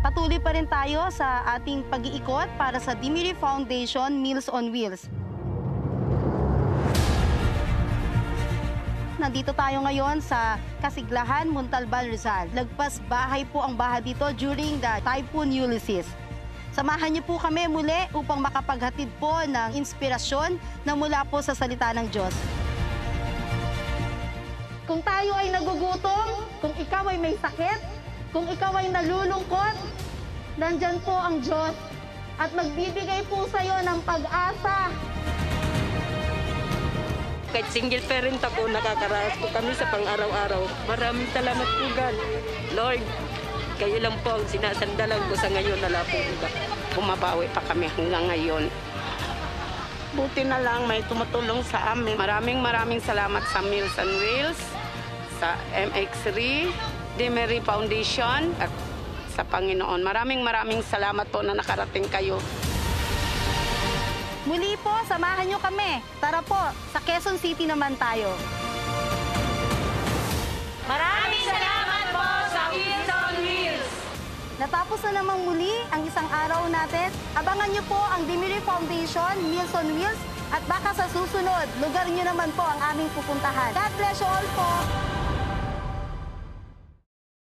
Patuloy pa rin tayo sa ating pag-iikot para sa Dimiri Foundation Meals on Wheels. Nandito tayo ngayon sa Kasiglahan, Montalban, Rizal. Lagpas bahay po ang baha dito during the Typhoon Ulysses. Samahan niyo po kami muli upang makapaghatid po ng inspirasyon na mula po sa salita ng Diyos. Kung tayo ay nagugutom, kung ikaw ay may sakit, kung ikaw ay nalulungkot, nandyan po ang Diyos at magbibigay po sa iyo ng pag-asa. Kahit single parent ako, nakakaraos po kami sa pang-araw-araw. Maraming salamat po, God. Lord, kayo lang po ang sinasandalan ko sa ngayon. Wala po iba. Bumabawi pa kami hanggang ngayon. Buti na lang may tumutulong sa amin. Maraming salamat sa Meals on Wheels, sa MX3, Dimiri Foundation, at sa Panginoon. Maraming salamat po na nakarating kayo. Muli po, samahan niyo kami. Tara po, sa Quezon City naman tayo. Maraming salamat po sa Meals on Wheels! Natapos na namang muli ang isang araw natin. Abangan niyo po ang Dimiri Foundation, Meals on Wheels, at baka sa susunod, lugar niyo naman po ang aming pupuntahan. God bless you all po!